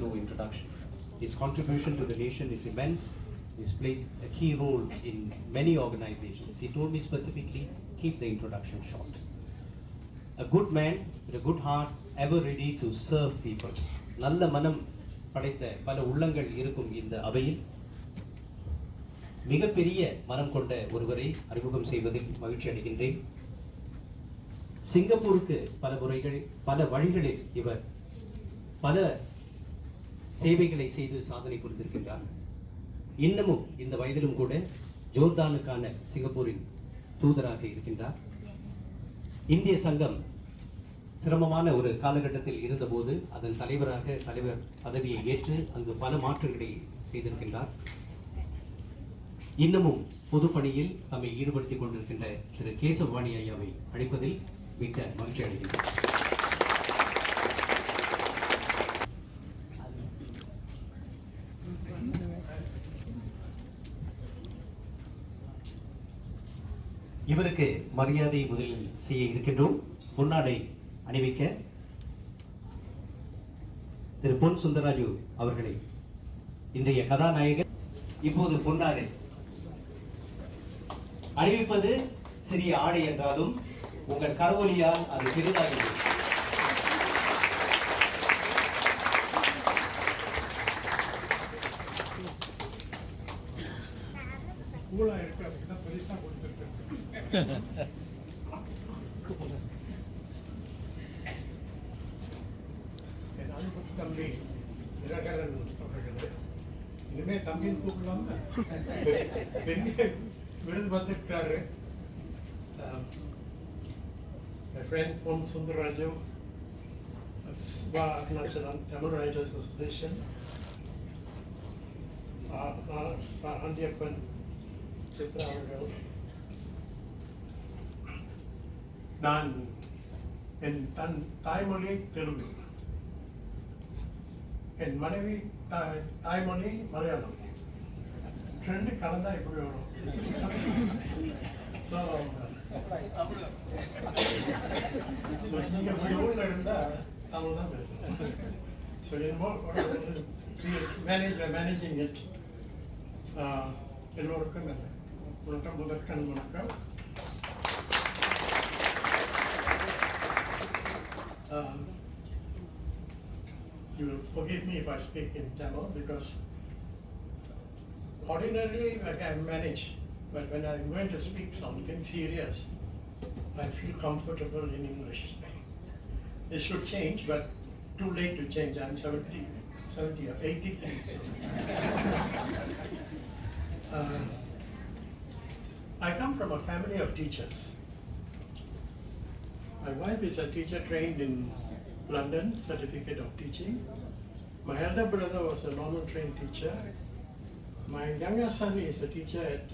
no introduction. His contribution to the nation is immense. He's played a key role in many organizations. He told me specifically, keep the introduction short. A good man with a good heart, ever ready to serve people. நல்ல மனம் படைத்த பல உள்ளங்கள் இருக்கும் இந்த அவையில் மிகப்பெரிய மனம் கொண்ட ஒருவரை அறிமுகம் செய்வதில் மகிழ்ச்சி அடைகின்றேன். சிங்கப்பூருக்கு பல முறைகள் பல வழிகளில் இவர் பல சேவைகளை செய்து சாதனை புரிந்திருக்கின்றார். இன்னமும் இந்த வயதிலும் கூட ஜோர்தானுக்கான சிங்கப்பூரின் தூதராக இருக்கின்றார். இந்திய சங்கம் சிரமமான ஒரு காலகட்டத்தில் இருந்தபோது அதன் தலைவர் பதவியை ஏற்று அங்கு பல மாற்றங்களை செய்திருக்கின்றார். இன்னமும் பொதுப்பணியில் தம்மை ஈடுபடுத்திக் கொண்டிருக்கின்ற திரு கேசவாணி ஐயாவை அழைப்பதில் மிக்க மகிழ்ச்சி அடைகின்றனர். இவருக்கு மரியாதை முதலில் செய்ய இருக்கின்றோம். பொன்னாடை அணிவிக்க திரு பொன் சுந்தரராஜு அவர்களை இன்றைய கதாநாயகர் இப்போது பொன்னாடை அணிவிப்பது சிறிய ஆடை என்றாலும் உங்கள் கரவொலியால் அது பெரிதாகிறது. தம்பி தினகரன் அவர்களே, இனிமே தம்பின்னு கூப்பிடலாமா? விருது வந்திருக்காரு. My friend Pon Sundaraju, National Tamil Writers Association, Andiappan Chitra அவர்கள், நான் என் தாய்மொழி தெலுங்கு, என் மனைவி தாய்மொழி மலையாளம், ரெண்டு கலந்தா இப்படி வரும். ஸோ நீங்க இப்படி ஊர்ல இருந்தா தமிழ் தான் பேசணும். So managing it. எல்லோருக்கும் வணக்கம், முதற்கண் வணக்கம். You will forgive me if I speak in Tamil because ordinarily I can manage, but when I'm going to speak something serious, I feel comfortable in English. It should change, but too late to change. I'm 70 or 83. So. I come from a family of teachers. My wife is a teacher trained in London, certificate of teaching. My elder brother was a normal trained teacher. My younger son is a teacher at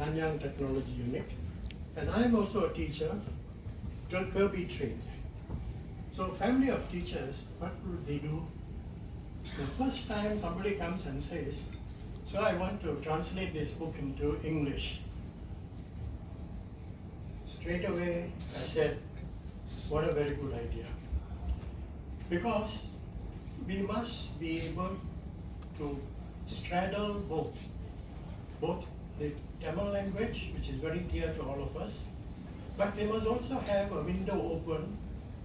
Nanyang Technology Unit. And I am also a teacher, Kirby trained. So family of teachers, what would they do? The first time somebody comes and says, so I want to translate this book into English. Straight away I said, what a very good idea. Because we must be able to straddle both the Tamil language, which is very dear to all of us, but they must also have a window open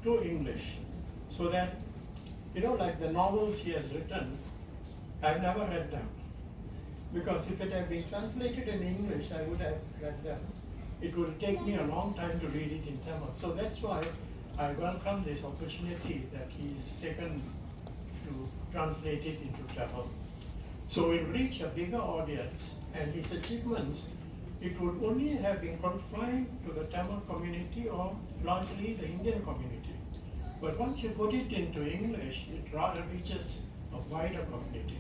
to English, so that, you know, like the novels he has written, I've never read them. Because if it had been translated in English, I would have read them. It will take me a long time to read it in Tamil. So that's why I welcome this opportunity that he's taken to translate it into Tamil. So we'll reach a bigger audience, and his achievements, it would only have been confined to the Tamil community or largely the Indian community. But once you put it into English, it rather reaches a wider community.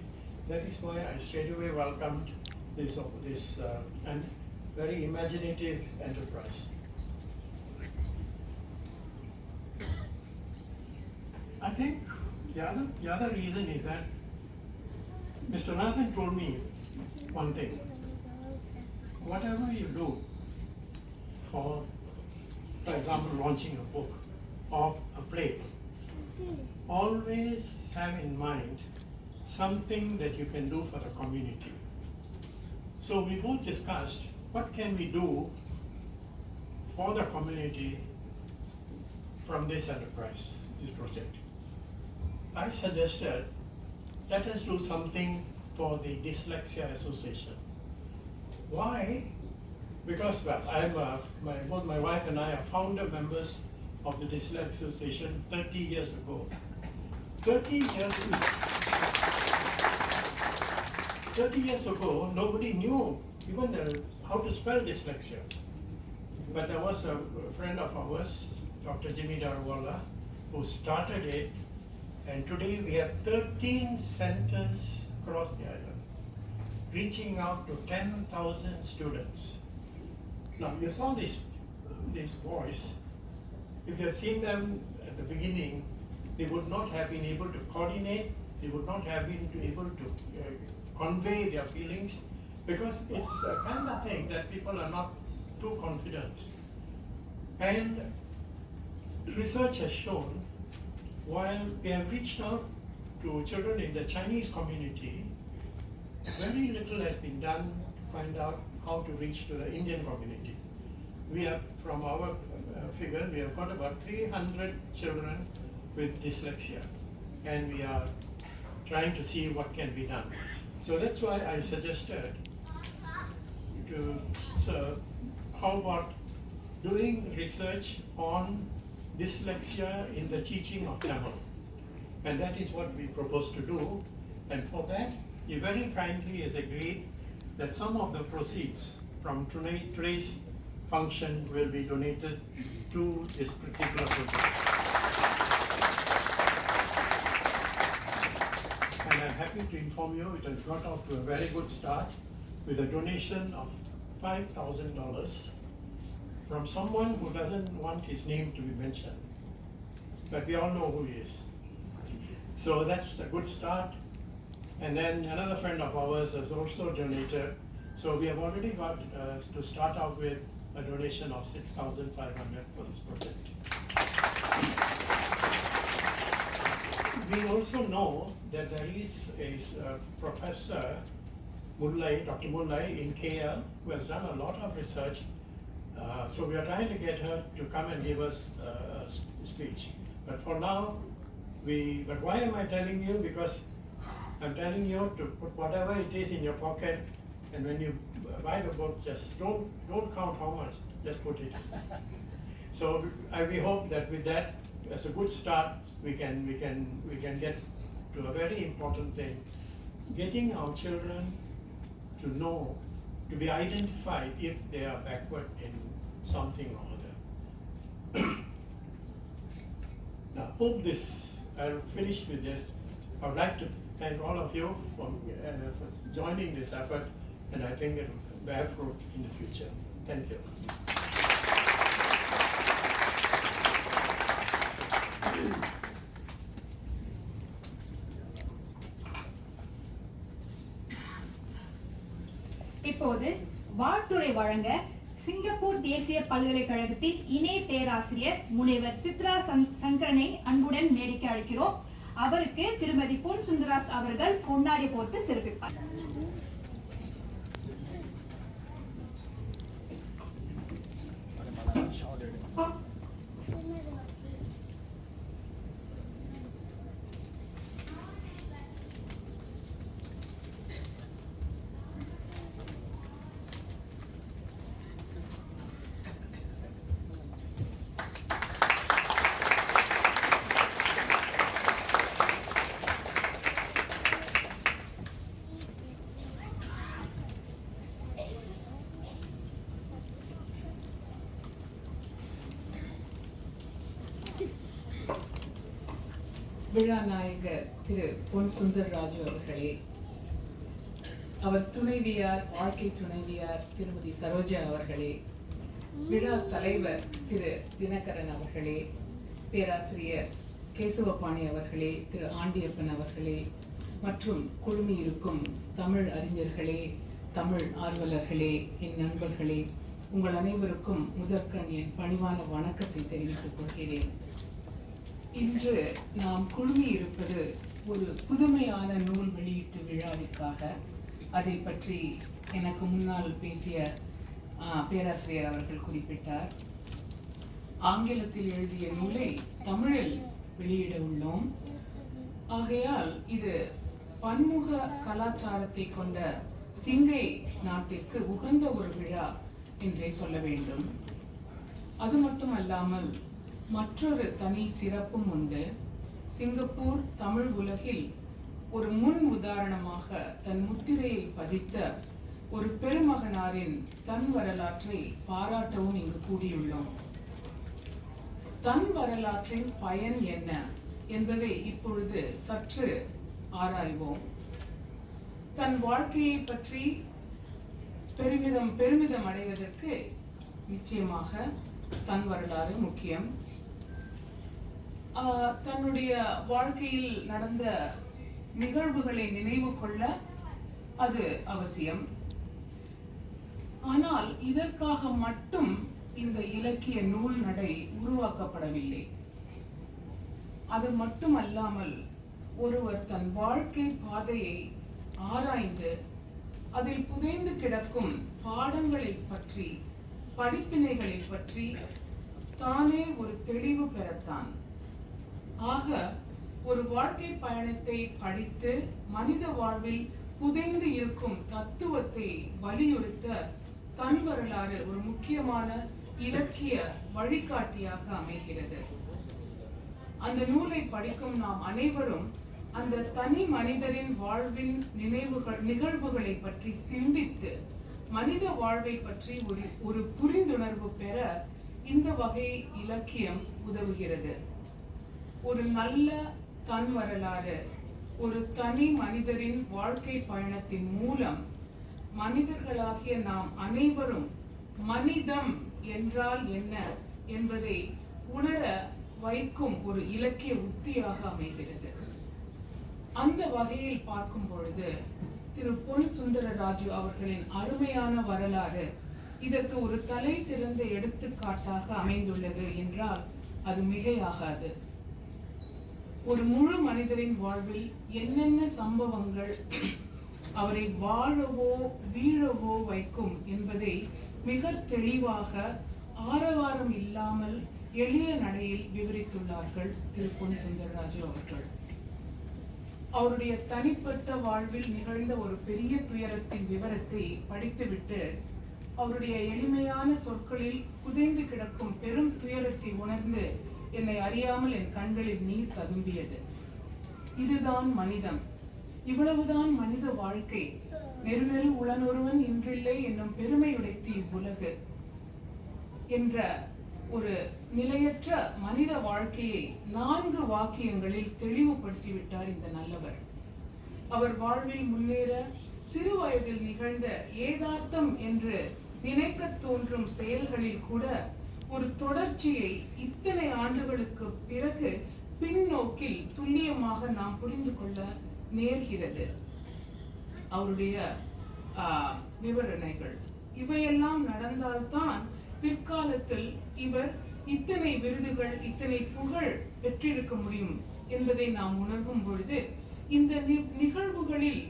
That is why I straight away welcomed this and very imaginative enterprise. I think the other reason is that Mr. Nathan told me one thing. Whatever you do for example, launching a book or a play, always have in mind something that you can do for the community. So we both discussed what can we do for the community from this enterprise, this project. I suggested, let us do something for the Dyslexia Association. Why? Because both my wife and I are founder members of the Dyslexia Association 30 years ago. 30 years ago, nobody knew even how to spell dyslexia. But there was a friend of ours, Dr. Jimmy Darwala, who started it, and today we have 13 centers across the island, reaching out to 10,000 students. Now, you saw these boys. If you had seen them at the beginning, they would not have been able to coordinate, they would not have been able to convey their feelings, because it's a kind of thing that people are not too confident. And research has shown, while we have reached out to children in the Chinese community, very little has been done to find out how to reach to the Indian community. We have, from our figure, we have got about 300 children with dyslexia, and we are trying to see what can be done. So that's why I suggested how about doing research on dyslexia in the teaching of Tamil. And that is what we propose to do. And for that, he very kindly has agreed that some of the proceeds from today's function will be donated to this particular project. And I'm happy to inform you it has got off to a very good start with a donation of $5,000 from someone who doesn't want his name to be mentioned. But we all know who he is. So that's a good start. And then another friend of ours has also donated. So we have already got to start off with a donation of $6,500 for this project. We also know that there is a professor, Dr. Mullai in KL, who has done a lot of research. So we are trying to get her to come and give us a speech. But for now, but why am I telling you? Because I'm telling you to put whatever it is in your pocket, and when you buy the book, just don't count how much, just put it. So we hope that with that, as a good start, we can get to a very important thing, getting our children to know, to be identified if they are backward in something or other. Now, I'll finish with this. I would like to thank all of you for joining this effort, and I think it will bear fruit in the future. Thank you. இப்போது வாழ்த்துரை வழங்க Singapore தேசிய பல்கலைக்கழகத்தின் இணை பேராசிரியர் முனைவர் சித்ரா சங்கரனை அன்புடன் மேடைக்கு அழைக்கிறோம். அவருக்கு திருமதி பொன் சுந்தராஸ் அவர்கள் பொன்னாடை போர்த்து சிறப்பிப்பார். விழா நாயகர் திரு பொன் சுந்தர்ராஜு அவர்களே, அவர் துணைவியார், வாழ்க்கை துணைவியார் திருமதி சரோஜா அவர்களே, விழா தலைவர் திரு தினகரன் அவர்களே, பேராசிரியர் கேசவபாணி அவர்களே, திரு ஆண்டியப்பன் அவர்களே, மற்றும் குழுமியிருக்கும் தமிழ் அறிஞர்களே, தமிழ் ஆர்வலர்களே, என் நண்பர்களே, உங்கள் அனைவருக்கும் முதற்கண் என் பணிவான வணக்கத்தை தெரிவித்துக் கொள்கிறேன். இன்று நாம் குழுமி இருப்பது ஒரு புதுமையான நூல் வெளியீட்டு விழாவிற்காக அதை பற்றி எனக்கு முன்னால் பேசிய பேராசிரியர் அவர்கள் குறிப்பிட்டார். ஆங்கிலத்தில் எழுதிய நூலை தமிழில் வெளியிட உள்ளோம். ஆகையால் இது பன்முக கலாச்சாரத்தை கொண்ட சிங்கை நாட்டிற்கு உகந்த ஒரு விழா என்றே சொல்ல வேண்டும். அது மட்டுமல்லாமல் மற்றொரு தனி சிறப்பும் உண்டு. சிங்கப்பூர் தமிழ் உலகில் ஒரு முன் உதாரணமாக தன் முத்திரையை பதித்த ஒரு பெருமகனாரின் தன் வரலாற்றை பாராட்டவும் இங்கு கூடியுள்ளோம். தன் வரலாற்றின் பயன் என்ன என்பதை இப்பொழுது சற்று ஆராய்வோம். தன் வாழ்க்கையை பற்றி பெருமிதம் அடைவதற்கு நிச்சயமாக தன் வரலாறு முக்கியம். தன்னுடைய வாழ்க்கையில் நடந்த நிகழ்வுகளை நினைவு கொள்ள அது அவசியம். ஆனால் இதற்காக மட்டும் இந்த இலக்கிய நூல் நடை உருவாக்கப்படவில்லை. அது மட்டுமல்லாமல் ஒருவர் தன் வாழ்க்கை பாதையை ஆராய்ந்து அதில் புதைந்து கிடக்கும் பாடங்களை பற்றி, படிப்பினைகளை பற்றி தானே ஒரு தெளிவு பெறத்தான். ஆக ஒரு வாழ்க்கை பயணத்தை படித்து மனித வாழ்வில் புதைந்து இருக்கும் தத்துவத்தை வலியுறுத்த தன் வரலாறு ஒரு முக்கியமான இலக்கிய வழிகாட்டியாக அமைகிறது. அந்த நூலை படிக்கும் நாம் அனைவரும் அந்த தனி மனிதரின் வாழ்வின் நிகழ்வுகளை பற்றி சிந்தித்து மனித வாழ்வை பற்றி ஒரு புரிந்துணர்வு பெற இந்த வகை இலக்கியம் உதவுகிறது. ஒரு நல்ல தன் வரலாறு ஒரு தனி மனிதரின் வாழ்க்கை பயணத்தின் மூலம் மனிதர்களாகிய நாம் அனைவரும் மனிதம் என்றால் என்ன என்பதை உணர வைக்கும் ஒரு இலக்கிய உத்தியாக அமைகிறது. அந்த வகையில் பார்க்கும் பொழுது திரு பொன் சுந்தரராஜு அவர்களின் அருமையான வரலாறு இதற்கு ஒரு தலை சிறந்த எடுத்துக்காட்டாக அமைந்துள்ளது என்றால் அது மிகையாகாது. ஒரு முழு மனிதரின் வாழ்வில் என்னென்ன சம்பவங்கள் அவரை வாழவோ வீழவோ வைக்கும் என்பதை மிக தெளிவாக ஆரவாரம் இல்லாமல் எளிய நடையில் விவரித்துள்ளார்கள் திரு பொன் சுந்தரராஜு அவர்கள். அவருடைய தனிப்பட்ட வாழ்வில் நிகழ்ந்த ஒரு பெரிய துயரத்தின் விவரத்தை படித்துவிட்டு அவருடைய எளிமையான சொற்களில் புதைந்து கிடக்கும் பெரும் துயரத்தை உணர்ந்து என்னை அறியாமல் என் கண்களில் நீர் ததும்பியது. இதுதான் மனிதம், இவ்வளவுதான் மனித வாழ்க்கை, நெருநெரு உளனொருவன் இன்றில்லை என்னும் பெருமையுடைத்து இவ்வுலகு என்ற ஒரு நிலையற்ற மனித வாழ்க்கையை 4 வாக்கியங்களில் தெளிவுபடுத்திவிட்டார் இந்த நல்லவர். அவர் வாழ்வில் முன்னேற சிறு வயதில் நிகழ்ந்த ஏதார்த்தம் என்று நினைக்க தோன்றும் செயல்களில் கூட ஒரு தொடர்ச்சியை இத்தனை ஆண்டுகளுக்கு பிறகு பின்னோக்கில் துல்லியமாக நாம் புரிந்து கொள்ள நேர்கிறது. அவருடைய விவரணைகள் இவையெல்லாம் நடந்தால்தான் பிற்காலத்தில் இவர் இத்தனை விருதுகள் இத்தனை புகழ் பெற்றிருக்க முடியும் என்பதை நாம் உணர்கும் பொழுது இந்த நிகழ்வுகளில்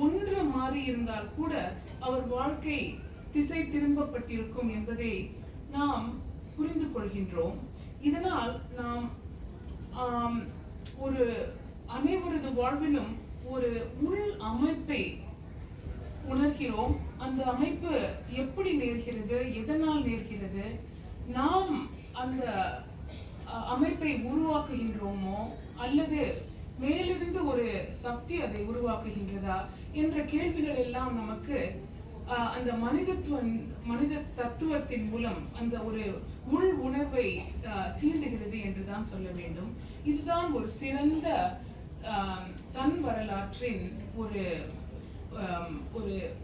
ஒன்று மாறி இருந்தால் கூட அவர் வாழ்க்கை திசை திரும்பப்பட்டிருக்கும் என்பதை நாம் புரிந்து கொள்கின்றோம். இதனால் நாம் ஒரு அனைவரது வாழ்விலும் ஒரு உள் அமைப்பை உணர்கிறோம். அந்த அமைப்பு எப்படி நேர்கிறது, எதனால் நேர்கிறது, நாம் அந்த அமைப்பை உருவாக்குகின்றோமோ அல்லது மேலிருந்து ஒரு சக்தி அதை உருவாக்குகின்றதா என்ற கேள்விகள் எல்லாம் நமக்கு அந்த மனித தத்துவத்தின் மூலம் அந்த ஒரு உள் உணர்வை சீண்டுகிறது என்றுதான் சொல்ல வேண்டும். இதுதான் ஒரு சிறந்த தன் வரலாற்றின் ஒரு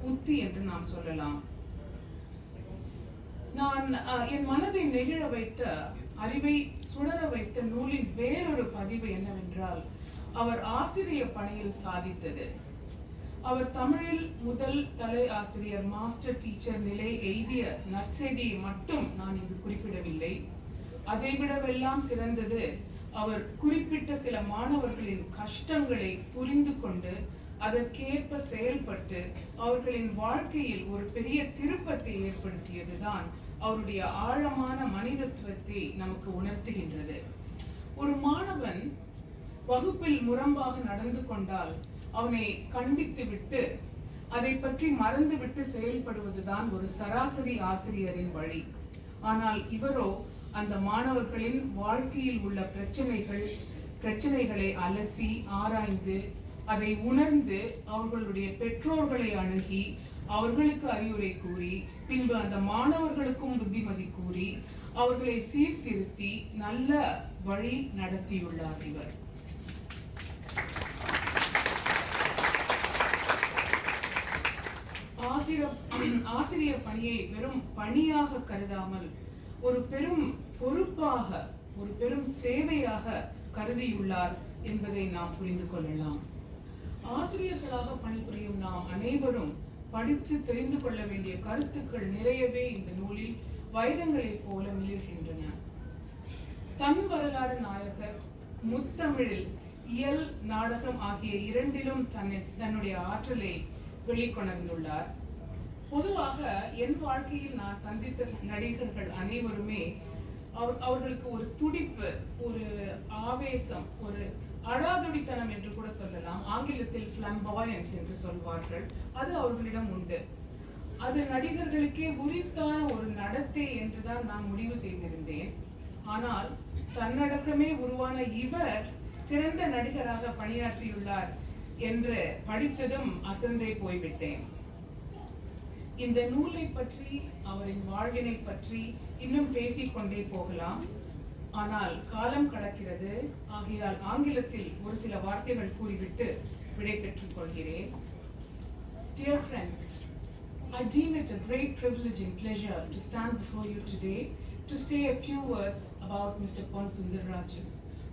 உத்தி என்று நாம் சொல்லலாம். நான் என் மனதை நெகிழ வைத்த, அறிவை சுடர வைத்த நூலின் வேறொரு பதிவு என்னவென்றால் அவர் ஆசிரிய பணியில் சாதித்தது. அவர் தமிழில் முதல் தலை ஆசிரியர் மாஸ்டர் டீச்சர் நிலை எய்திய நற்செய்தியை மட்டும் நான் இங்கு குறிப்பிடவில்லை. அதைவிடவெல்லாம் சிறந்தது அவர் குறிப்பிட்ட சில மாணவர்களின் கஷ்டங்களை புரிந்து கொண்டு அதற்கேற்ப செயல்பட்டு அவர்களின் வாழ்க்கையில் ஒரு பெரிய திருப்பத்தை ஏற்படுத்தியதுதான் அவருடைய ஆழமான மனிதத்துவத்தை நமக்கு உணர்த்துகின்றது. ஒரு மாணவன் வகுப்பில் முரம்பாக நடந்து கொண்டால் அவனை கண்டித்து விட்டு அதை பற்றி மறந்துவிட்டு செயல்படுவதுதான் ஒரு சராசரி ஆசிரியரின் வழி. ஆனால் இவரோ அந்த மாணவர்களின் வாழ்க்கையில் உள்ள பிரச்சனைகளை அலசி ஆராய்ந்து அதை உணர்ந்து அவர்களுடைய பெற்றோர்களை அணுகி அவர்களுக்கு அறிவுரை கூறி பின்பு அந்த மாணவர்களுக்கும் புத்திமதி கூறி அவர்களை சீர்திருத்தி நல்ல வழி நடத்தியுள்ளார் இவர். ஆசிரியர் பணியை வெறும் பணியாக கருதாமல் ஒரு பெரும் பொறுப்பாக, ஒரு பெரும் சேவையாக கருதியுள்ளார் என்பதை நாம் புரிந்து கொள்ளலாம். ஆசிரியர்களாக பணிபுரியும் நாம் அனைவரும் படித்து தெரிந்து கொள்ள வேண்டிய கருத்துக்கள் நிறையவே இந்த நூலில் வைரங்களைப் போல மிளிர்கின்றன. தமிழ் வரலாறு நாயகர் முத்தமிழில் இயல், நாடகம் ஆகிய இரண்டிலும் தன்னுடைய ஆற்றலை வெளிக்கொணர்ந்துள்ளார். பொதுவாக என் வாழ்க்கையில் நான் சந்தித்த நடிகர்கள் அனைவருமே அவர்களுக்கு ஒரு துடிப்பு, ஒரு ஆவேசம், ஒரு அடாதுடித்தனம் என்று கூட சொல்லலாம். ஆங்கிலத்தில் ஃபிளம்பாயன்ஸ் என்று சொல்வார்கள். அது அவர்களிடம் உண்டு. அது நடிகர்களுக்கே உரித்தான ஒரு நடத்தை என்றுதான் நான் முடிவு செய்திருந்தேன். ஆனால் தன்னடக்கமே உருவான இவர் சிறந்த நடிகராக பணியாற்றியுள்ளார் என்று படித்ததும் அசந்தே போய்விட்டேன். இந்த நூலை பற்றி, அவரின் வாழ்வினை பற்றி இன்னும் பேசிக்கொண்டே போகலாம். ஆனால் காலம் கடக்கிறது. ஆகையால் ஆங்கிலத்தில் ஒரு சில வார்த்தைகள் கூறிவிட்டு விடை பெற்றுக் கொள்கிறேன். Dear friends, I deem it a great privilege and pleasure to stand before you today to say a few words about Mr. Pon Sundararaju,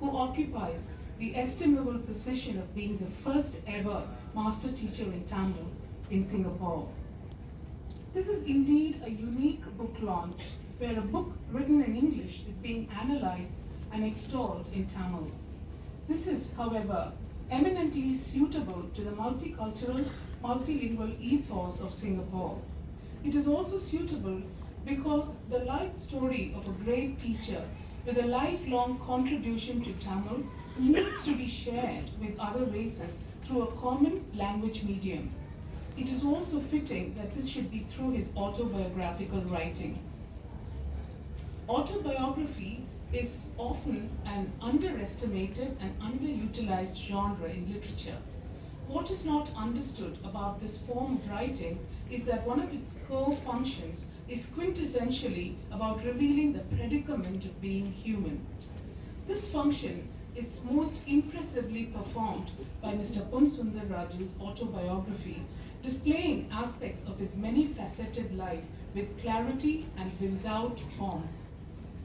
who occupies the estimable position of being the first ever master teacher in Tamil in Singapore. This is indeed a unique book launch where a book written in English is being analyzed and extolled in Tamil. This is, however, eminently suitable to the multicultural, multilingual ethos of Singapore. It is also suitable because the life story of a great teacher with a lifelong contribution to Tamil needs to be shared with other races through a common language medium. It is also fitting that this should be through his autobiographical writing. Autobiography is often an underestimated and underutilized genre in literature. What is not understood about this form of writing is that one of its core functions is quintessentially about revealing the predicament of being human. This function is most impressively performed by Mr. Pon Sundararaju's autobiography, displaying aspects of his many-faceted life with clarity and without pomp.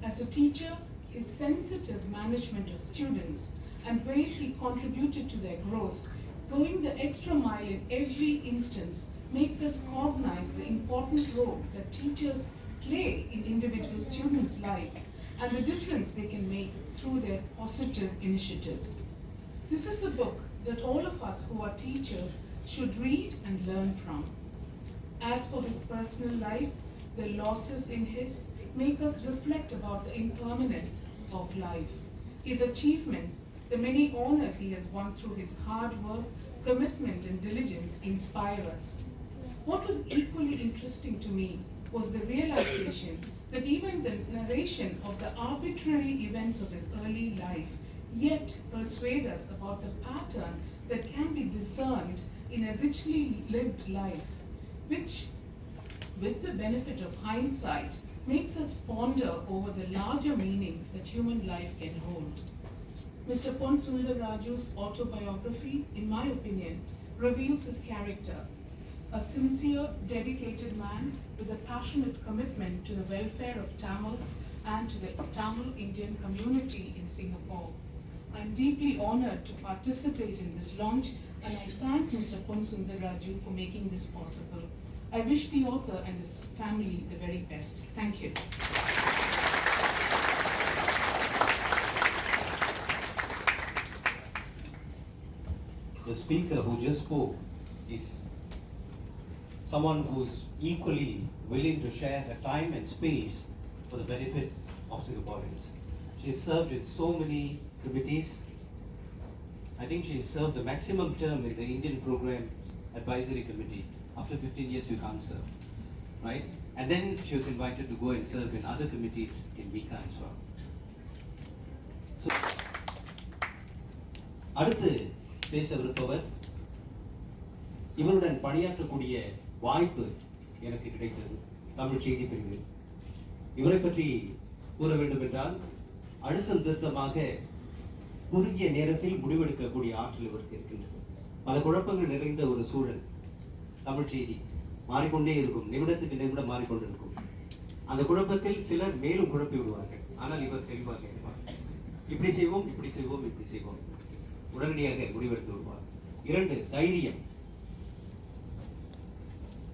As a teacher, his sensitive management of students and ways he contributed to their growth, going the extra mile in every instance, makes us cognize the important role that teachers play in individual students' lives and the difference they can make through their positive initiatives. This is a book that all of us who are teachers should read and learn from. As for his personal life, the losses in his make us reflect about the impermanence of life. His achievements, the many honors he has won through his hard work, commitment and diligence inspire us. What was equally interesting to me was the realization that even the narration of the arbitrary events of his early life yet persuade us about the pattern that can be discerned in a richly lived life, which, with the benefit of hindsight, makes us ponder over the larger meaning that human life can hold. Mr. Pon Sundararaju's autobiography, in my opinion, reveals his character, a sincere, dedicated man with a passionate commitment to the welfare of Tamils and to the Tamil Indian community in Singapore. I am deeply honored to participate in this launch, and I thank Mr. Pon Sundararaju for making this possible. I wish the author and his family the very best. Thank you. the speaker who just spoke is someone who is equally willing to share her time and space for the benefit of Singaporeans. She has served in so many committees. I think she served the maximum term in the Indian Program Advisory Committee. After 15 years, you can't serve, right? And then she was invited to go and serve in other committees in Mika as well. So, அடுத்து பேசவிருப்பவர், இவருடன் பணியாற்றக்கூடிய வாய்ப்பு எனக்கு கிடைத்தது தமிழ் செய்தி பிரிவில். இவரை பற்றி கூற வேண்டும் என்றால், அழுத்தம் திருத்தமாக குறுகிய நேரத்தில் முடிவெடுக்கக்கூடிய ஆற்றல் இவருக்கு இருக்கின்றது. பல குழப்பங்கள் நிறைந்த ஒரு சூழல். தமிழ் செய்தி மாறிக்கொண்டே இருக்கும், நிமிடத்துக்கு நிமிடம் மாறிக்கொண்டிருக்கும். அந்த குழப்பத்தில் சிலர் மேலும் குழப்பி விடுவார்கள். ஆனால் இவர் தெளிவாக இருப்பார். இப்படி செய்வோம், இப்படி செய்வோம், இப்படி செய்வோம், உடனடியாக முடிவெடுத்து விடுவார். 2, தைரியம்.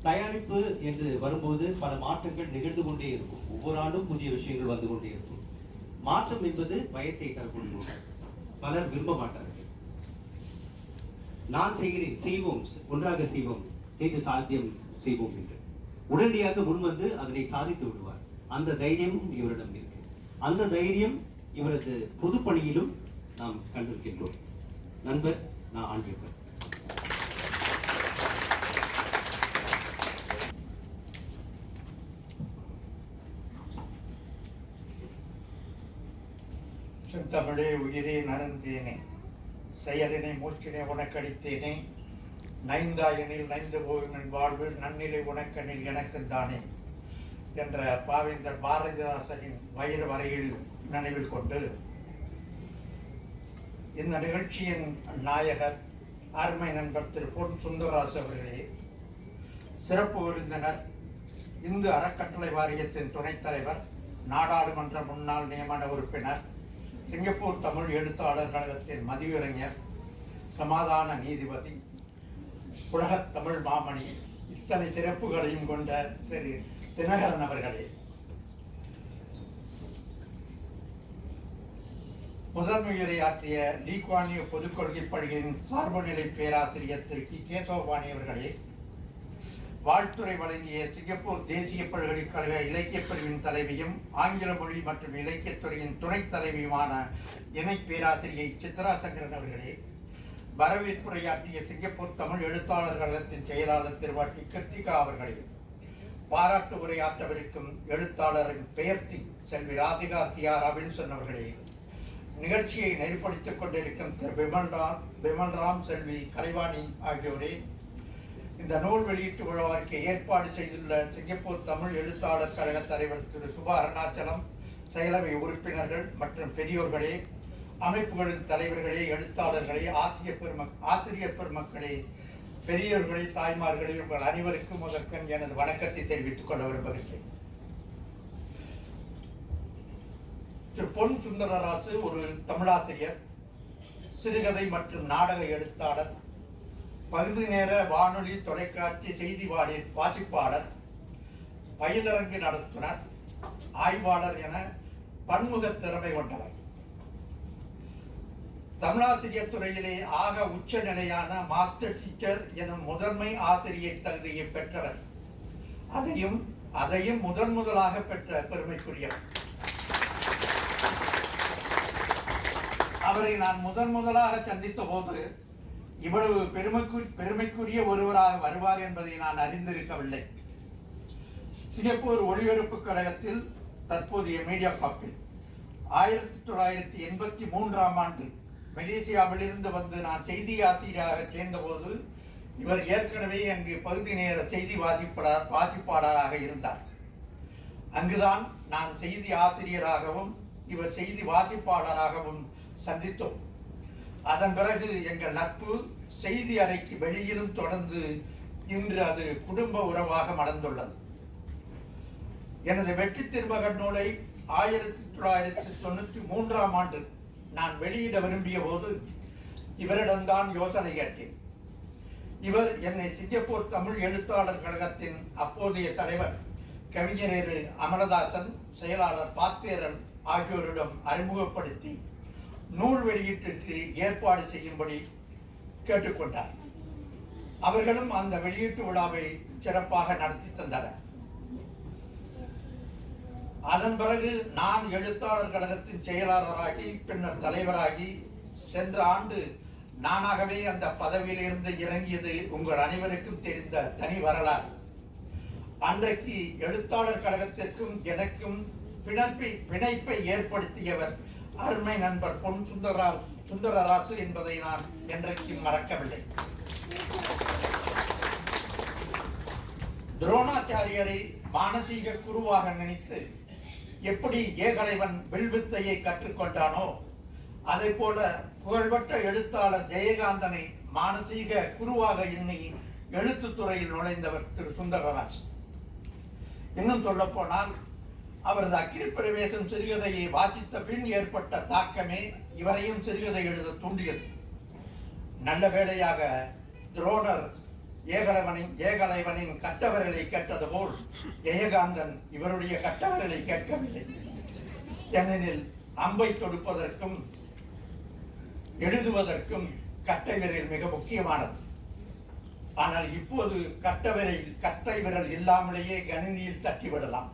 தயாரிப்பு என்று வரும்போது பல மாற்றங்கள் நிகழ்ந்து கொண்டே இருக்கும். ஒவ்வொரு ஆண்டும் புதிய விஷயங்கள் வந்து கொண்டே இருக்கும். மாற்றம் என்பது பயத்தை தரக்கூடிய ஒன்று. பலர் விரும்ப மாட்டார்கள். நான் செய்கிறேன், செய்வோம், ஒன்றாக செய்வோம், செய்து சாத்தியம் செய்வோம் என்று உடனடியாக முன்வந்து அதனை சாதித்து விடுவார். அந்த தைரியமும் இவரிடம் இருக்கு. அந்த தைரியம் இவரது பொது பணியிலும் நாம் கண்டிருக்கின்றோம். நண்பர் நான் ஆண்டியப்பர். செந்தமிழே உயிரே நரந்தேனே, செயலினை மூச்சினை உனக்களித்தேனே, நைந்தாயனில் நைந்து போகும் என் வாழ்வு நன்னிலை உனக்கனில் எனக்குந்தானே என்ற பாவேந்தர் பாரதிதாசனின் வயிறு வரையில் நினைவில் கொண்டு இந்த நிகழ்ச்சியின் நாயகர் அருமை நண்பர் திரு பொன் சுந்தரராஜ் அவர்களே, சிறப்பு விருந்தினர், இந்து அறக்கட்டளை வாரியத்தின் துணைத் தலைவர், நாடாளுமன்ற முன்னாள் நியமன உறுப்பினர், சிங்கப்பூர் தமிழ் எழுத்தாளர் கழகத்தின் மதியுரைஞர், சமாதான நீதிபதி, உலகத் தமிழ் மாமணி, இத்தனை சிறப்புகளையும் கொண்ட திரு தினகரன் அவர்களே, முதன்மையுரையாற்றிய லீ குவான் யூ பொதுக் கொள்கை பள்ளியின் சார்புநிலை பேராசிரியர் திரு கி கேசவபாணி அவர்களே, வாழ்த்துறை வழங்கிய சிங்கப்பூர் தேசிய பல்கலைக்கழக இலக்கியப் பிரிவின் தலைவியும் ஆங்கில மொழி மற்றும் இலக்கியத்துறையின் துணைத் தலைவியுமான இணை பேராசிரியை சித்ரா சங்கரன் அவர்களே, வரவேற்புரையாற்றிய சிங்கப்பூர் தமிழ் எழுத்தாளர் கழகத்தின் செயலாளர் திருவாட்டி கிருத்திகா அவர்களே, பாராட்டு உரையாற்றவிருக்கும் எழுத்தாளரின் பெயர்த்தி செல்வி ராதிகா தியா ராபின்சன் அவர்களே, நிகழ்ச்சியை நெறிப்படுத்திக் கொண்டிருக்கும் திரு விமல்ராம் செல்வி கலைவாணி ஆகியோரே, இந்த நூல் வெளியீட்டு விழாவிற்கு ஏற்பாடு செய்துள்ள சிங்கப்பூர் தமிழ் எழுத்தாளர் கழக தலைவர் திரு சுபா அருணாச்சலம், செயலவை உறுப்பினர்கள் மற்றும் பெரியோர்களே, அமைப்புகளின் தலைவர்களே, எழுத்தாளர்களே, ஆசிரியர் பெருமக்களே, பெரியோர்களே, தாய்மார்களே, உங்கள் அனைவருக்கும் முதற்கண் எனது வணக்கத்தை தெரிவித்துக் கொள்ள விரும்புகிறேன். திரு பொன் சுந்தரராஜு ஒரு தமிழாசிரியர், சிறுகதை மற்றும் நாடக எழுத்தாளர், பகுதி நேர வானொலி தொலைக்காட்சி செய்தி வாசிப்பாளர், பயிலரங்கு நடத்துனர், ஆய்வாளர் என பன்முக திறமை கொண்டவர். தமிழாசிரியர் துறையிலே ஆக உச்ச நிலையான மாஸ்டர் டீச்சர் எனும் முதன்மை ஆசிரியர் தகுதியை பெற்றவர். அதையும் முதலாக பெற்ற பெருமைக்குரியவர். அவரை நான் முதலாக சந்தித்த போது இவ்வளவு பெருமைக்குரிய ஒருவராக வருவார் என்பதை நான் அறிந்திருக்கவில்லை. சிங்கப்பூர் ஒளிபரப்பு கழகத்தில், தற்போதைய மீடியா காப்பில் 1983ஆம் ஆண்டு மலேசியாவிலிருந்து வந்து நான் செய்தி ஆசிரியராக சேர்ந்தபோது இவர் ஏற்கனவே அங்கு பகுதி நேர செய்தி வாசிப்பாளராக இருந்தார். அங்குதான் நான் செய்தி ஆசிரியராகவும் இவர் செய்தி வாசிப்பாளராகவும் சந்தித்தோம். அதன் பிறகு எங்கள் நட்பு செய்தி அறைக்கு வெளியிலும் தொடர்ந்து இன்று அது குடும்ப உறவாக மலர்ந்துள்ளது. எனது வெற்றி திருமகன் நூலை 1993ஆம் ஆண்டு நான் வெளியிட விரும்பிய போது இவரிடம்தான் யோசனை கேட்டேன். இவர் என்னை சிங்கப்பூர் தமிழ் எழுத்தாளர் கழகத்தின் அப்போதைய தலைவர் கவிஞர் அமலதாசன், செயலாளர் பாத்தேரன் ஆகியோரிடம் அறிமுகப்படுத்தி நூல் வெளியீட்டிற்கு ஏற்பாடு செய்யும்படி கேட்டுக்கொண்டார். அவர்களும் அந்த வெளியீட்டு விழாவை சிறப்பாக நடத்தி தந்தனர். அதன் பிறகு நான் எழுத்தாளர் கழகத்தின் செயலாளராகி பின்னர் தலைவராகி சென்ற ஆண்டு நானாகவே அந்த பதவியிலிருந்து இறங்கியது உங்கள் அனைவருக்கும் தெரிந்த தனி வரலாறு. அன்றைக்கு எழுத்தாளர் கழகத்திற்கும் எனக்கும் பிணைப்பை ஏற்படுத்தியவர் அருமை நண்பர் பொன் சுந்தரராசு என்பதை நான் என்றைக்கும் மறக்கவில்லை. துரோணாச்சாரியரை மானசீக குருவாக நினைத்து எப்படி ஏகலைவன் வில்வித்தையை கற்றுக்கொண்டானோ அதை போல புகழ்பெற்ற எழுத்தாளர் ஜெயகாந்தனை மானசீக குருவாக எண்ணி எழுத்துத்துறையில் நுழைந்தவர் திரு சுந்தரராஜ். இன்னும் சொல்ல போனால் அவரது அக்கினி பிரவேசம் சிறுகதையை வாசித்த பின் ஏற்பட்ட தாக்கமே இவரையும் சிறுகதை எழுத தூண்டியது. நல்ல வேளையாக துரோணர் ஏகலைவனின் கட்டவர்களை கேட்டது போல் ஜெயகாந்தன் இவருடைய கட்டவர்களை கேட்கவில்லை. ஏனெனில் அம்பை தொடுப்பதற்கும் எழுதுவதற்கும் கட்டை விரல் மிக முக்கியமானது. ஆனால் இப்போது கட்டை விரல் இல்லாமலேயே கணினியில் தட்டிவிடலாம்.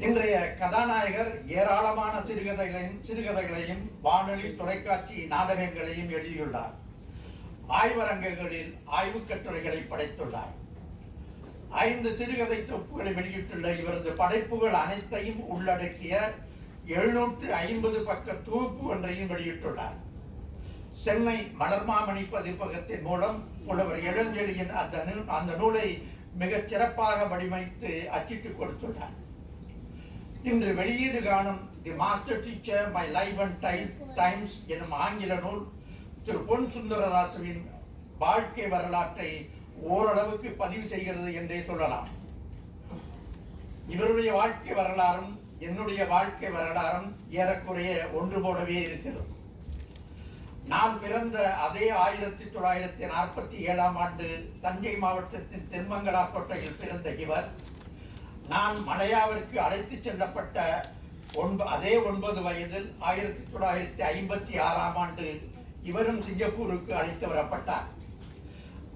இன்றைய கதாநாயகர் ஏராளமான சிறுகதைகளையும் வானொலி தொலைக்காட்சி நாடகங்களையும் எழுதியுள்ளார். ஆய்வரங்குகளில் ஆய்வுக் கட்டுரைகளை படைத்துள்ளார். 5 சிறுகதை தொகுப்புகளை வெளியிட்டுள்ள இவரது படைப்புகள் அனைத்தையும் உள்ளடக்கிய 750 பக்க தொகுப்பு ஒன்றையும் வெளியிட்டுள்ளார். சென்னை மலர்மாமணி பதிப்பகத்தின் மூலம் புலவர் இளஞ்செழியன் அந்த நூலை மிகச் சிறப்பாக வடிவமைத்து அச்சிட்டு கொடுத்துள்ளார். இன்று வெளியீடு காணும் தி master teacher my life and times எனும் ஆங்கில நூல் திரு பொன் சுந்தரராசுவின் வாழ்க்கை வரலாற்றை ஓரளவுக்கு பதிவு செய்கிறது என்றே சொல்லலாம். இவருடைய வாழ்க்கை வரலாறும் என்னுடைய வாழ்க்கை வரலாறும் ஏறக்குறைய ஒன்று போலவே இருக்கிறது. நான் பிறந்த அதே 1947 ஆண்டு தஞ்சை மாவட்டத்தின் தென்மங்கலா கோட்டையில் பிறந்த இவர், நான் மலையாவிற்கு அழைத்து செல்லப்பட்ட அதே 9 வயதில் 1956 ஆண்டு இவரும் சிங்கப்பூருக்கு அழைத்து வரப்பட்டார்.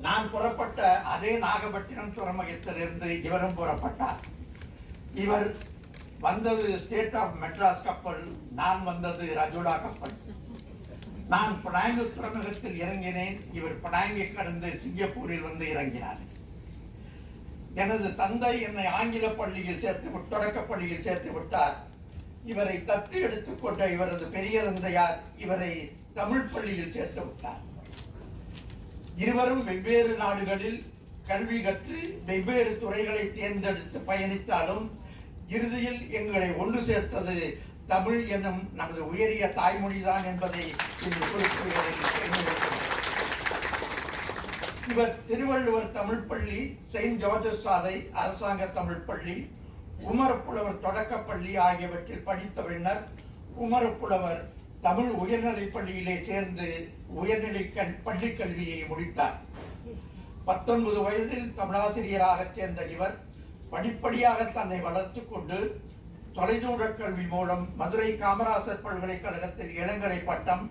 நான் புறப்பட்ட அதே நாகப்பட்டினம் துறைமுகத்திலிருந்து இவரும் புறப்பட்டார். இவர் வந்தது ஸ்டேட் ஆஃப் மெட்ராஸ் கப்பல், நான் வந்தது ரஜோடா கப்பல். நான் பனாங்கு துறைமுகத்தில் இறங்கினேன், இவர் பனாங்கை கடந்து சிங்கப்பூரில் வந்து இறங்கினார். எனது தந்தை என்னை ஆங்கில பள்ளியில் தொடக்க பள்ளியில் சேர்த்து விட்டார். இவரை தத்து எடுத்துக்கொண்ட இவரது பெரிய தந்தையார் இவரை தமிழ் பள்ளியில் சேர்த்து விட்டார். இருவரும் வெவ்வேறு நாடுகளில் கல்வி கற்று வெவ்வேறு துறைகளை தேர்ந்தெடுத்து பயணித்தாலும் இறுதியில் எங்களை ஒன்று சேர்த்தது தமிழ் என்னும் நமது உயரிய தாய்மொழிதான் என்பதை இந்த குறிப்பிடுகிறேன். இவர் திருவள்ளுவர் தமிழ் பள்ளி, செயின்ட் ஜார்ஜஸ் சாலை அரசாங்க தமிழ் பள்ளி, உமரப்புலவர் தொடக்கப்பள்ளி ஆகியவற்றில் படித்த பின்னர் உமரப்புலவர் தமிழ் உயர்நிலைப் பள்ளியிலே சேர்ந்து உயர்நிலை பள்ளி கல்வியை முடித்தார். 19 வயதில் தமிழாசிரியராக சேர்ந்த இவர் படிப்படியாக தன்னை வளர்த்து கொண்டு தொலைதூர கல்வி மூலம் மதுரை காமராசர் பல்கலைக்கழகத்தில் இளங்கலை பட்டம்,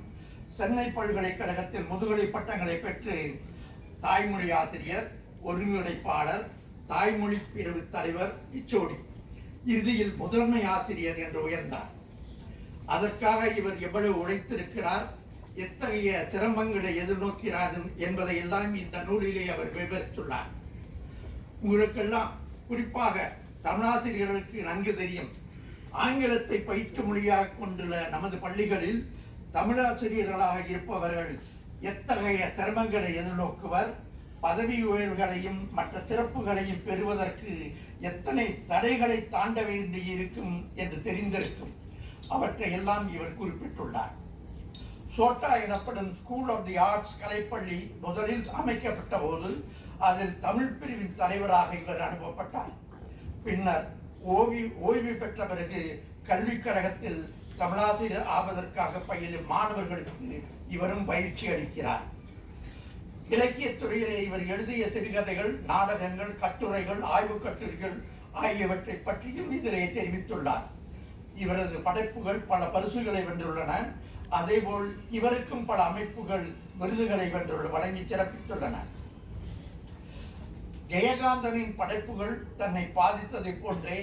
சென்னை பல்கலைக்கழகத்தில் முதுகலை பட்டங்களை பெற்று தாய்மொழி ஆசிரியர், ஒருங்கிணைப்பாளர், தாய்மொழி பிரிவு தலைவர், இச்சோடி இறுதியில் முதன்மை ஆசிரியர் என்று உயர்ந்தார். அதற்காக இவர் எவ்வளவு உழைத்திருக்கிறார், எத்தகைய சிரமங்களை எதிர்நோக்கிறார் என்பதை எல்லாம் இந்த நூலிலே அவர் விவரித்துள்ளார். உங்களுக்கெல்லாம் குறிப்பாக தமிழாசிரியர்களுக்கு நன்கு தெரியும், ஆங்கிலத்தை பயிற்று மொழியாக கொண்டுள்ள நமது பள்ளிகளில் தமிழாசிரியர்களாக இருப்பவர்கள் எத்தகைய சிரமங்களை எதிர்நோக்குவர், பதவி உயர்வுகளையும் மற்ற சிறப்புகளையும் பெறுவதற்கு எத்தனை தடைகளை தாண்ட வேண்டியிருக்கும் என்று தெரிந்திருக்கும். அவற்றை எல்லாம் இவர் குறிப்பிட்டுள்ளார். சோட்டா எனப்படும் ஸ்கூல் ஆஃப் தி ஆர்ட்ஸ் கலைப்பள்ளி முதலில் அமைக்கப்பட்ட போது அதில் தமிழ் பிரிவின் தலைவராக இவர் அனுப்பப்பட்டார். பின்னர் ஓய்வு பெற்ற பிறகு கல்விக் கழகத்தில் தமிழாசிரியர் ஆவதற்காக பயிலும் மாணவர்களுக்கு இவரும் பயிற்சி அளிக்கிறார். இலக்கியத் துறையிலே இவர் எழுதிய சிறுகதைகள், நாடகங்கள், கட்டுரைகள், ஆய்வுக் கட்டுரைகள் ஆகியவற்றை பற்றியும் இதிலே தெரிவித்துள்ளார். இவரது படைப்புகள் பல பரிசுகளை வென்றுள்ளன. அதேபோல் இவருக்கும் பல அமைப்புகள் விருதுகளை வழங்கி சிறப்பித்துள்ளன. ஜெயகாந்தனின் படைப்புகள் தன்னை பாதித்ததை போன்றே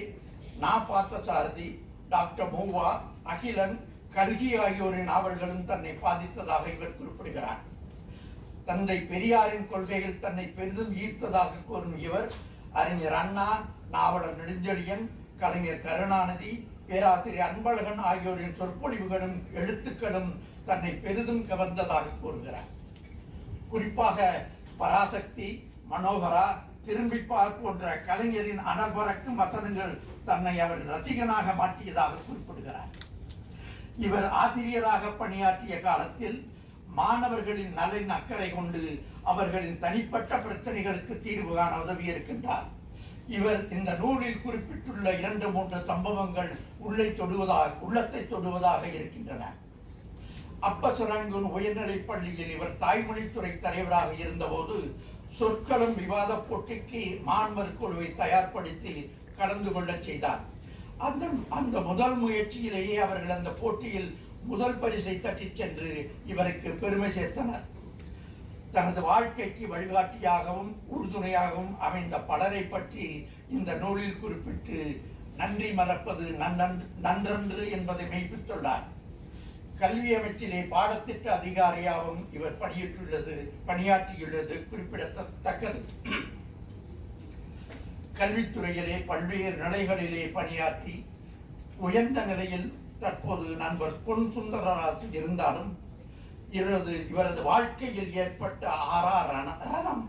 நா. பார்த்தசாரதி, டாக்டர் மூவா, அகிலன், கல்கி ஆகியோரின் நாவல்களும் தன்னை பாதித்ததாக இவர் குறிப்பிடுகிறார். தந்தை பெரியாரின் கொள்கைகள் தன்னை பெரிதும் ஈர்த்ததாக கூறும் இவர் அறிஞர் அண்ணா, நாவலர் நெடுஞ்செழியன், கலைஞர் கருணாநிதி, பேராசிரியர் அன்பழகன் ஆகியோரின் சொற்பொழிவுகளும் எழுத்துக்களும் தன்னை பெரிதும் கவர்ந்ததாக கூறுகிறார். குறிப்பாக பராசக்தி, மனோகரா, திரும்பிப்பார் போன்ற கலைஞரின் அனர்பறக்கும் வசனங்கள் தன்னை அவர் ரசிகனாக மாற்றியதாக குறிப்பிடுகிறார். இவர் ஆசிரியராக பணியாற்றிய காலத்தில் மாணவர்களின் நலன் அக்கறை கொண்டு அவர்களின் தனிப்பட்ட பிரச்சனைகளுக்கு தீர்வு காண உதவியிருக்கின்றார். இவர் இந்த நூலில் குறிப்பிட்டுள்ள 2-3 சம்பவங்கள் உள்ளத்தை தொடுவதாக இருக்கின்றன. அப்பசுரங்கன் உயர்நிலைப் பள்ளியில் இவர் தாய்மொழித்துறை தலைவராக இருந்தபோது சொற்களம் விவாத போட்டிக்கு மாணவர் குழுவை தயார்படுத்தி கலந்து கொள்ள செய்தார். அந்த முதல் முயற்சியிலேயே அவர்கள் அந்த போட்டியில் முதல் பரிசை தட்டிச் சென்று இவருக்கு பெருமை சேர்த்தனர். தனது வாழ்க்கைக்கு வழிகாட்டியாகவும் உறுதுணையாகவும் அமைந்த பலரை பற்றி இந்த நூலில் குறிப்பிட்டு நன்றி மறப்பது நன்றன்று என்பதை மெய்ப்பித்துள்ளார். கல்வி அமைச்சிலே பாடத்திட்ட அதிகாரியாகவும் இவர் பணியாற்றியுள்ளது குறிப்பிடத்தக்கது. கல்வித்துறையிலே பல்வேறு நிலைகளிலே பணியாற்றி உயர்ந்த நிலையில் தற்போது நண்பர் பொன் சுந்தரராசு இருந்தாலும் இவரது வாழ்க்கையில் ஏற்பட்ட ரணம்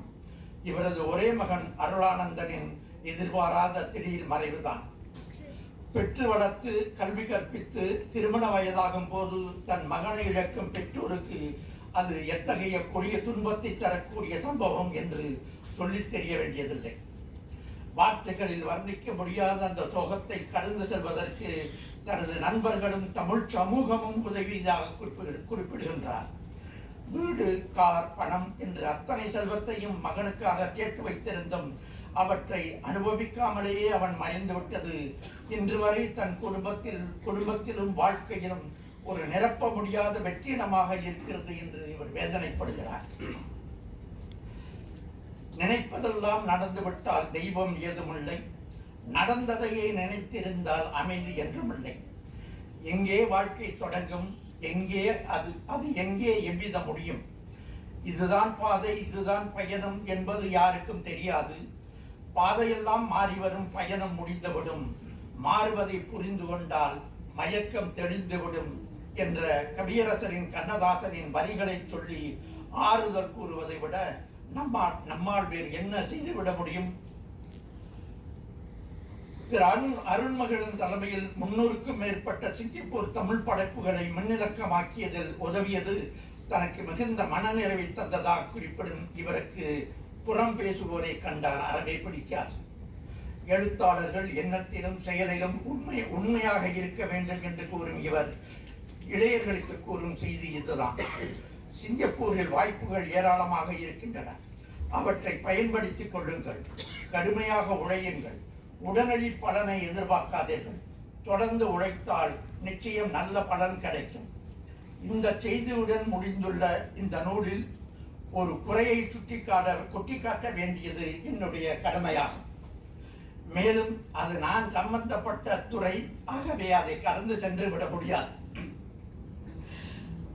இவரது ஒரே மகன் அருளானந்தனின் எதிர்பாராத திடீர் மறைவுதான். பெற்று வளர்த்து கல்வி கற்பித்து திருமண வயதாகும் போது தன் மகனை இழக்கும் பெற்றோருக்கு அது எத்தகைய கொடிய துன்பத்தை தரக்கூடிய சம்பவம் என்று சொல்லித் தெரிய வேண்டியதில்லை. வார்த்தைகளில் வர்ணிக்க முடியாத அந்த சோகத்தை கடந்து செல்வதற்கு தனது நண்பர்களும் தமிழ் சமூகமும் உதவியதாக குறிப்பிடுகின்றார். வீடு, கார், பணம் என்று அத்தனை செல்வத்தையும் மகனுக்காக சேர்த்து வைத்திருந்தும் அவற்றை அனுபவிக்காமலேயே அவன் மறைந்து விட்டது இன்று வரை தன் குடும்பத்திலும் வாழ்க்கையிலும் ஒரு நிரப்ப முடியாத வெற்றிடமாக இருக்கிறது என்று இவர் வேதனைப்படுகிறார். நினைப்பதெல்லாம் நடந்துவிட்டால் தெய்வம் ஏதுமில்லை, நடந்ததையே நினைத்திருந்தால் அமைதி என்றுமில்லை. எங்கே வாழ்க்கை தொடங்கும், அது எங்கே எவ்வித முடியும்? இதுதான் பாதை, இதுதான் பயணம் என்பது யாருக்கும் தெரியாது. பாதையெல்லாம் மாறி வரும், பயணம் முடிந்துவிடும். மாறுவதை புரிந்து கொண்டால் மயக்கம் தெளிந்துவிடும் என்ற கவியரசரின் கண்ணதாசனின் வரிகளை சொல்லி ஆறுதல் கூறுவதை விட நம்மால் வேறு என்ன செய்துவிட முடியும்? திரு அருண்மகளின் தலைமையில் 300க்கும் மேற்பட்ட சிங்கப்பூர் தமிழ் படைப்புகளை மின்னிலக்கமாக்கியதில் உதவியது தனக்கு மிகுந்த மனநிறைவை தந்ததாக குறிப்பிடும் இவருக்கு புறம் பேசுவோரை கண்டால் அறவே பிடிக்காது. எழுத்தாளர்கள் எண்ணத்திலும் செயலிலும் உண்மையாக இருக்க வேண்டும் என்று கூறும் இவர் இளையர்களுக்கு கூறும் செய்தி இதுதான். சிங்கப்பூரில் வாய்ப்புகள் ஏராளமாக இருக்கின்றன. அவற்றை பயன்படுத்திக் கொள்ளுங்கள். கடுமையாக உழையுங்கள். உடனடி பலனை எதிர்பார்க்காதீர்கள். தொடர்ந்து உழைத்தால் நிச்சயம் நல்ல பலன் கிடைக்கும். இந்த செய்தியுடன் முடிந்துள்ள இந்த நூலில் ஒரு குறையை சுட்டிக்காட்ட வேண்டியது என்னுடைய கடமையாகும். மேலும் அது நான் சம்பந்தப்பட்ட துறை, ஆகவே அதை கடந்து சென்று விட முடியாது.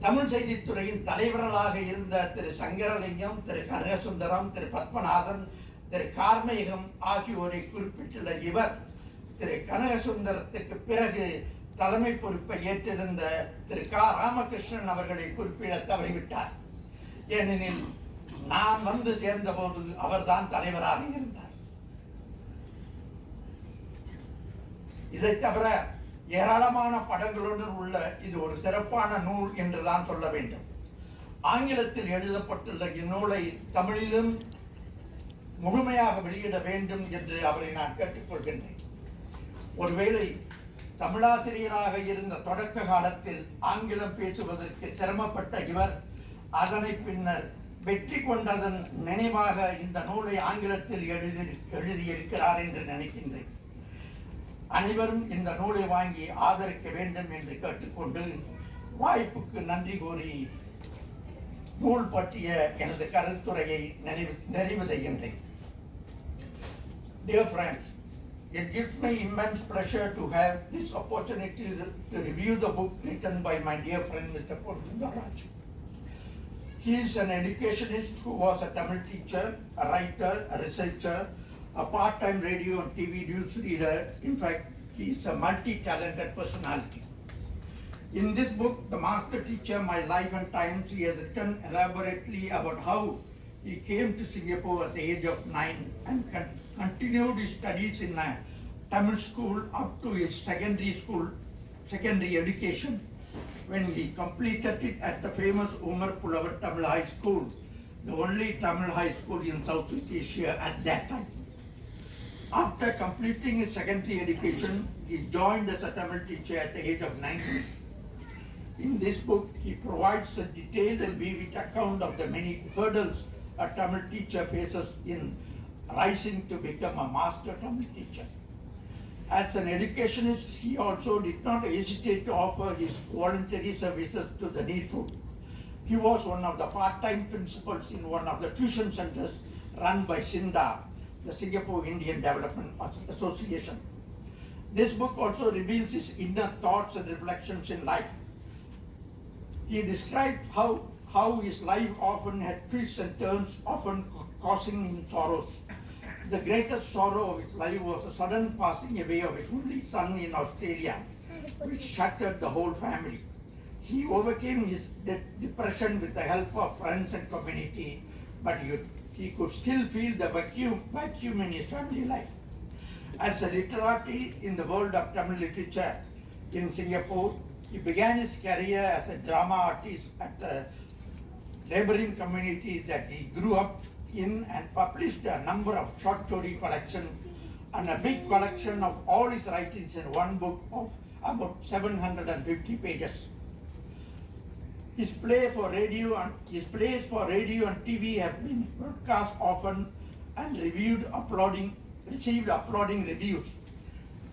தமிழ் செய்தித்துறையின் தலைவர்களாக இருந்த திரு சங்கரலிங்கம், திரு கனகசுந்தரம், திரு பத்மநாதன், திரு கார்மேகம் ஆகியோரை குறிப்பிட்டுள்ள இவர் திரு கனகசுந்தரத்துக்கு பிறகு தலைமை பொறுப்பை ஏற்றிருந்த திரு ராமகிருஷ்ணன் அவர்களை குறிப்பிட தவறிவிட்டார். ஏனெனில் நான் வந்து சேர்ந்தபோது அவர்தான் தலைவராக இருந்தார். இதை தவிர ஏராளமான படங்களுடன் உள்ள இது ஒரு சிறப்பான நூல் என்றுதான் சொல்ல வேண்டும். ஆங்கிலத்தில் எழுதப்பட்டுள்ள இந்நூலை தமிழிலும் முழுமையாக வெளியிட வேண்டும் என்று அவரை நான் கேட்டுக்கொள்கின்றேன். ஒருவேளை தமிழாசிரியராக இருந்த தொடக்க காலத்தில் ஆங்கிலம் பேசுவதற்கு சிரமப்பட்ட இவர் அதனை பின்னர் வெற்றி கொண்டதன் நினைவாக இந்த நூலை ஆங்கிலத்தில் எழுதியிருக்கிறார் என்று நினைக்கின்றேன். அனைவரும் இந்த நூலை வாங்கி ஆதரிக்க வேண்டும் என்று கேட்டுக்கொண்டு வாய்ப்புக்கு நன்றி கூறி நூல் பற்றிய எனது கருத்துரையை நிறைவு செய்கின்றேன். Dear friends, it gives me immense pleasure to have this opportunity to review the book written by my dear friend Mr. Pon Sundarraj. He is an educationist who was a Tamil teacher, a writer, a researcher, a part-time radio and TV news reader. In fact, he is a multi-talented personality. In this book, The Master Teacher, My Life and Times, he has written elaborately about how he came to Singapore at the age of 9 and continued his studies in a Tamil school up to his secondary education, when he completed it at the famous Umar Pulavar Tamil High School, the only Tamil high school in Southeast Asia at that time. After completing his secondary education, he joined as a Tamil teacher at the age of 19. In this book, he provides a detailed and vivid account of the many hurdles a Tamil teacher faces in rising to become a master Tamil teacher. As an educationist, he also did not hesitate to offer his voluntary services to the needful. He was one of the part-time principals in one of the tuition centers run by SINDA, the Singapore Indian Development Association. This book also reveals his inner thoughts and reflections in life. He described how his life often had twists and turns, often causing him sorrows. The greatest sorrow of his life was the sudden passing away of his only son in Australia, which shattered the whole family. He overcame his depression with the help of friends and community, but he could still feel the vacuum in his family life. As a literati in the world of Tamil literature in Singapore, he began his career as a drama artist at the neighboring community that he grew up in, and published a number of short story collections and a big collection of all his writings in one book of about 750 pages. His plays for radio and TV have been broadcast often and received applauding reviews.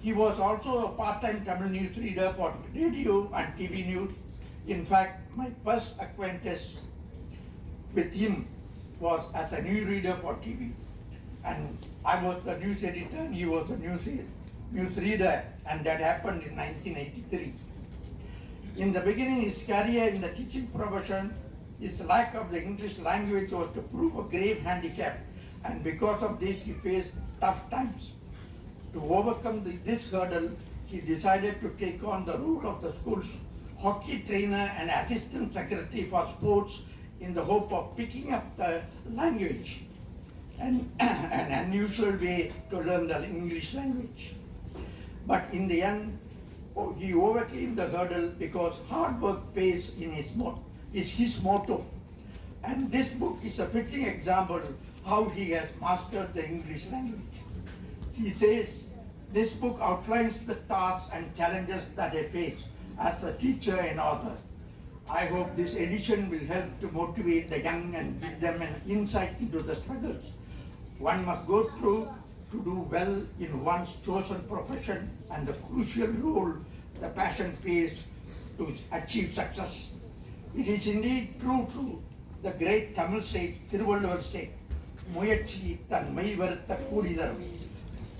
He was also a part-time Tamil news reader for radio and TV news. In fact, my first acquaintance with him was as a news reader for TV. And I was the news editor and he was the news reader, and that happened in 1983. In the beginning of his career in the teaching profession, his lack of the English language was to prove a grave handicap, and because of this he faced tough times. To overcome this hurdle, he decided to take on the role of the school's hockey trainer and assistant secretary for sports in the hope of picking up the language, and an unusual way to learn the English language. But in the end, he overcame the hurdle because hard work pays is his motto. And this book is a fitting example how he has mastered the English language. He says, this book outlines the tasks and challenges that I face as a teacher and author. I hope this edition will help to motivate the young and give them an insight into the struggles one must go through to do well in one's chosen profession, and the crucial role the passion plays to achieve success. It is indeed true to the great Tamil sage Thiruvalluvar said, "Muyatchi than mai varutha koodi tharum."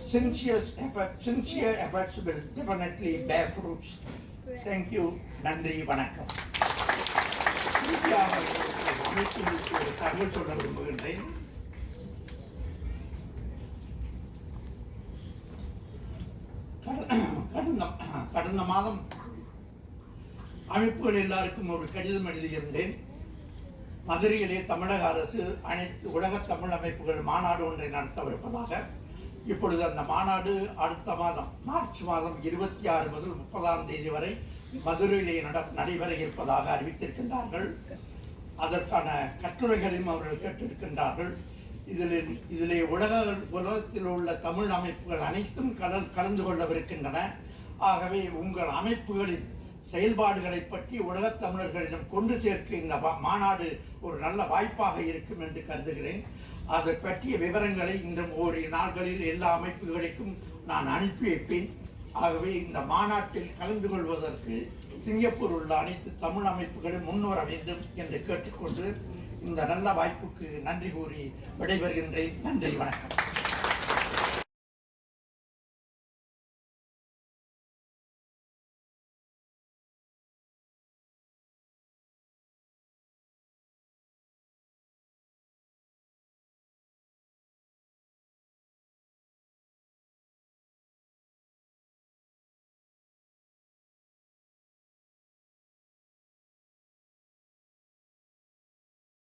Sincere efforts will definitely bear fruits. Thank you. Nandri Vanakkam. தகவல் சொல்ல விரும்புகின்றேன். கடந்த மாதம் அமைப்புகள் எல்லாருக்கும் ஒரு கடிதம் எழுதியிருந்தேன். மதுரையிலே தமிழக அரசு அனைத்து உலக தமிழ் அமைப்புகள் மாநாடு ஒன்றை நடத்தவிருப்பதாக. இப்பொழுது அந்த மாநாடு அடுத்த மாதம் மார்ச் மாதம் 26 முதல் 30ஆம் தேதி வரை மதுரையிலே நடைபெற இருப்பதாக அறிவித்திருக்கின்றார்கள். அதற்கான கட்டுரைகளையும் அவர்கள் கேட்டிருக்கின்றார்கள். இதிலே உலகத்தில் உள்ள தமிழ் அமைப்புகள் அனைத்தும் கலந்து கொள்ளவிருக்கின்றன. ஆகவே உங்கள் அமைப்புகளின் செயல்பாடுகளை பற்றி உலகத் தமிழர்களிடம் கொண்டு சேர்க்க இந்த மாநாடு ஒரு நல்ல வாய்ப்பாக இருக்கும் என்று கருதுகிறேன். அதை பற்றிய விவரங்களை இந்த ஓரிரு நாட்களில் எல்லா அமைப்புகளுக்கும் நான் அனுப்பி வைப்பேன். ஆகவே இந்த மாநாட்டில் கலந்து கொள்வதற்கு சிங்கப்பூர் உள்ள அனைத்து தமிழ் அமைப்புகளும் முன்வர வேண்டும் என்று கேட்டுக்கொண்டு இந்த நல்ல வாய்ப்புக்கு நன்றி கூறி விடைபெறுகின்றேன். நன்றி, வணக்கம்.